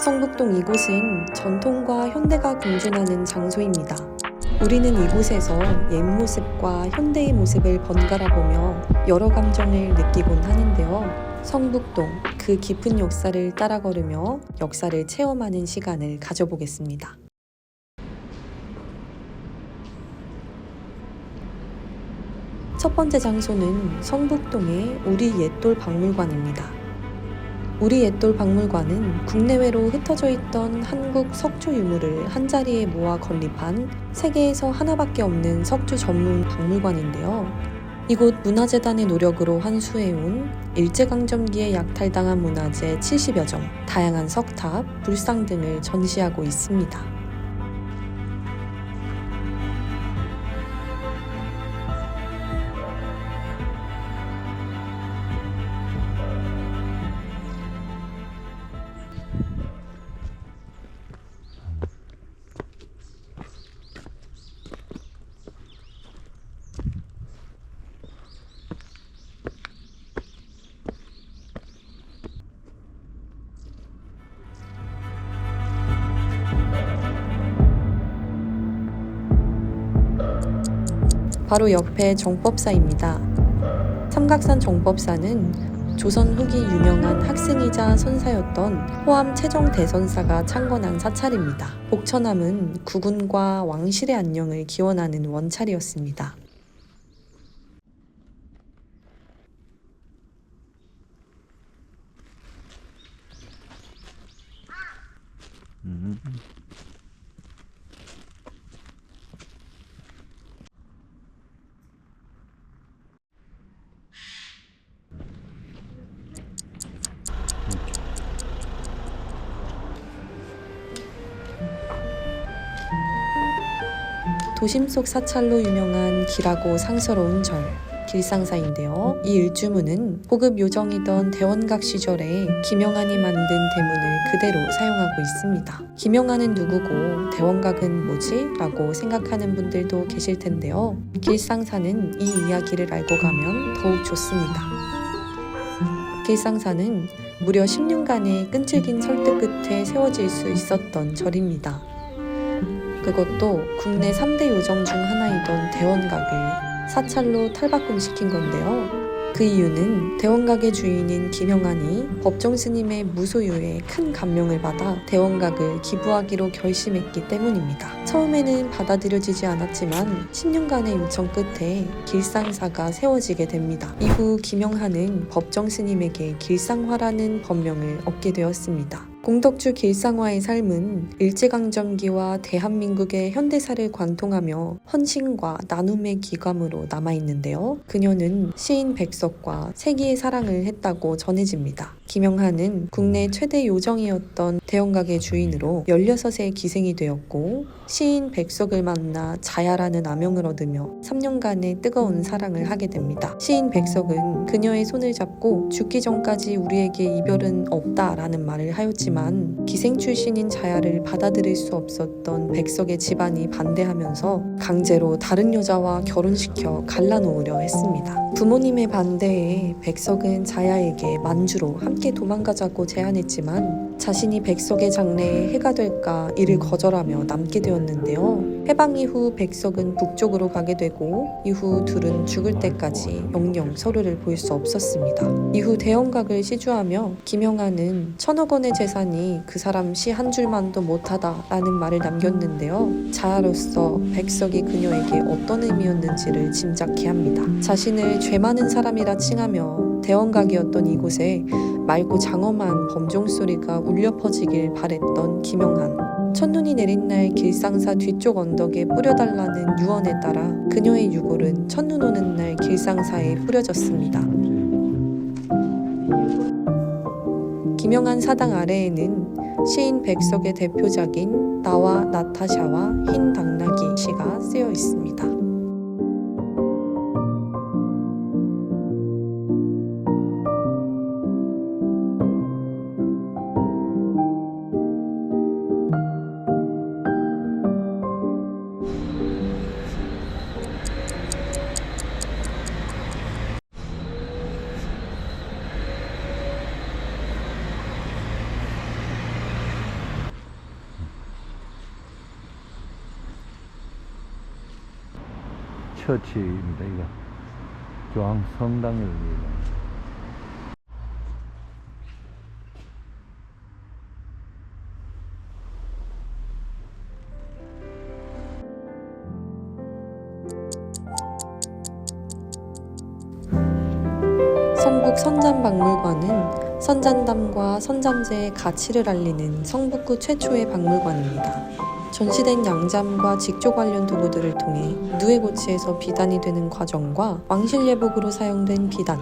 성북동 이곳은 전통과 현대가 공존하는 장소입니다. 우리는 이곳에서 옛 모습과 현대의 모습을 번갈아 보며 여러 감정을 느끼곤 하는데요. 성북동, 그 깊은 역사를 따라 걸으며 역사를 체험하는 시간을 가져보겠습니다. 첫 번째 장소는 성북동의 우리 옛돌 박물관입니다. 우리 옛돌 박물관은 국내외로 흩어져 있던 한국 석조 유물을 한자리에 모아 건립한 세계에서 하나밖에 없는 석조 전문 박물관인데요. 이곳 문화재단의 노력으로 환수해온 일제강점기에 약탈당한 문화재 70여 점, 다양한 석탑, 불상 등을 전시하고 있습니다. 바로 옆에 정법사입니다. 삼각산 정법사는 조선 후기 유명한 학생이자 선사였던 호암 채정대선사가 창건한 사찰입니다. 복처남은 국운과 왕실의 안녕을 기원하는 원찰이었습니다. 도심 속 사찰로 유명한 길하고 상서로운 절, 길상사인데요. 이 일주문은 고급 요정이던 대원각 시절에 김영한이 만든 대문을 그대로 사용하고 있습니다. 김영한은 누구고 대원각은 뭐지? 라고 생각하는 분들도 계실 텐데요. 길상사는 이 이야기를 알고 가면 더욱 좋습니다. 길상사는 무려 10년간의 끈질긴 설득 끝에 세워질 수 있었던 절입니다. 그것도 국내 3대 요정 중 하나이던 대원각을 사찰로 탈바꿈시킨 건데요. 그 이유는 대원각의 주인인 김영한이 법정 스님의 무소유에 큰 감명을 받아 대원각을 기부하기로 결심했기 때문입니다. 처음에는 받아들여지지 않았지만 10년간의 요청 끝에 길상사가 세워지게 됩니다. 이후 김영한은 법정 스님에게 길상화라는 법명을 얻게 되었습니다. 공덕주 길상화의 삶은 일제강점기와 대한민국의 현대사를 관통하며 헌신과 나눔의 기감으로 남아있는데요. 그녀는 시인 백석과 세기의 사랑을 했다고 전해집니다. 김영한은 국내 최대 요정이었던 대원각의 주인으로 16의 기생이 되었고 시인 백석을 만나 자야라는 아명을 얻으며 3년간의 뜨거운 사랑을 하게 됩니다. 시인 백석은 그녀의 손을 잡고 죽기 전까지 우리에게 이별은 없다라는 말을 하였지만 기생 출신인 자야를 받아들일 수 없었던 백석의 집안이 반대하면서 강제로 다른 여자와 결혼시켜 갈라놓으려 했습니다. 부모님의 반대에 백석은 자야에게 만주로 함께 도망가자고 제안했지만 자신이 백석의 장래에 해가 될까 이를 거절하며 남게 되었는데요. 해방 이후 백석은 북쪽으로 가게 되고 이후 둘은 죽을 때까지 영영 서로를 볼 수 없었습니다. 이후 대원각을 시주하며 김영한은 1000억 원의 재산이 그 사람 시 한 줄만도 못하다라는 말을 남겼는데요. 자아로서 백석이 그녀에게 어떤 의미였는지를 짐작케 합니다. 자신을 죄 많은 사람이라 칭하며 대원각이었던 이곳에 맑고 장엄한 범종 소리가 울려 퍼지길 바랬던 김영한. 첫눈이 내린 날 길상사 뒤쪽 언덕에 뿌려달라는 유언에 따라 그녀의 유골은 첫눈 오는 날 길상사에 뿌려졌습니다. 김영한 사당 아래에는 시인 백석의 대표작인 나와 나타샤와 흰 당나귀 시가 쓰여 있습니다. 처치입니다. 이거 교황 성당을 위해. 성북 선잠박물관은 선잔담과 선잠제의 가치를 알리는 성북구 최초의 박물관입니다. 전시된 양잠과 직조 관련 도구들을 통해 누에고치에서 비단이 되는 과정과 왕실 예복으로 사용된 비단,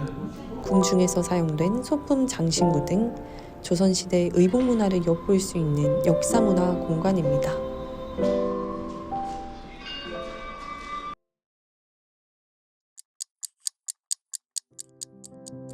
궁중에서 사용된 소품 장신구 등 조선시대의 의복 문화를 엿볼 수 있는 역사문화 공간입니다.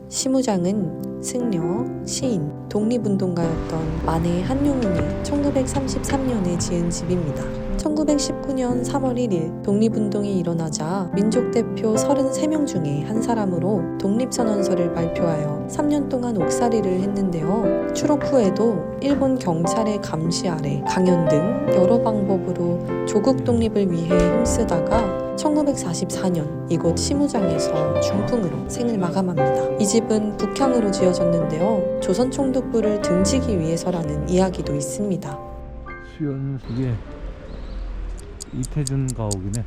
시무장은 승려, 시인, 독립운동가였던 만해 한용운이 1933년에 지은 집입니다. 1919년 3월 1일 독립운동이 일어나자 민족대표 33명 중에 한 사람으로 독립선언서를 발표하여 3년 동안 옥살이를 했는데요. 추록 후에도 일본 경찰의 감시 아래 강연 등 여러 방법으로 조국 독립을 위해 힘쓰다가 1944년 이곳 시무장에서 중풍으로 생을 마감합니다. 이 집은 북향으로 지어졌는데요. 조선 총독부를 등지기 위해서라는 이야기도 있습니다. 수연 이게 이태준 가옥이네.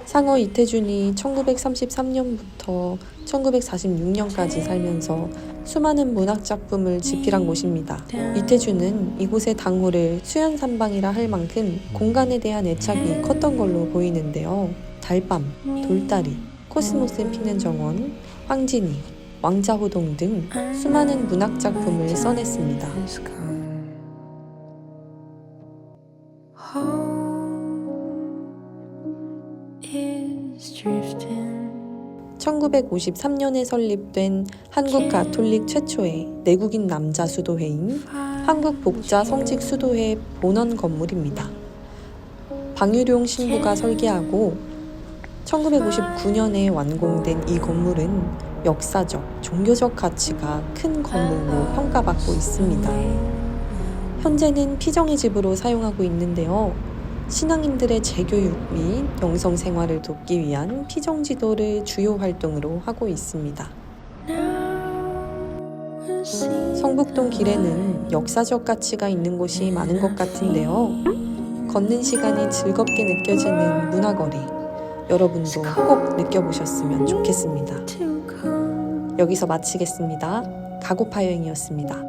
상어 이태준이 1933년부터 1946년까지 살면서 수많은 문학작품을 집필한 곳입니다. 이태준은 이곳의 당호를 수연산방이라 할 만큼 공간에 대한 애착이 컸던 걸로 보이는데요. 달밤, 돌다리, 코스모스 피는 정원, 황진이, 왕자호동 등 수많은 문학작품을 써냈습니다. 1953년에 설립된 한국 가톨릭 최초의 내국인 남자 수도회인 한국복자 성직 수도회 본원 건물입니다. 방유룡 신부가 설계하고 1959년에 완공된 이 건물은 역사적, 종교적 가치가 큰 건물로 평가받고 있습니다. 현재는 피정의 집으로 사용하고 있는데요. 신앙인들의 재교육 및 영성생활을 돕기 위한 피정지도를 주요 활동으로 하고 있습니다. 성북동 길에는 역사적 가치가 있는 곳이 많은 것 같은데요. 걷는 시간이 즐겁게 느껴지는 문화거리, 여러분도 꼭 느껴보셨으면 좋겠습니다. 여기서 마치겠습니다. 가고파 여행이었습니다.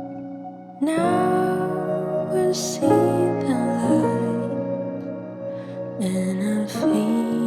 And I feel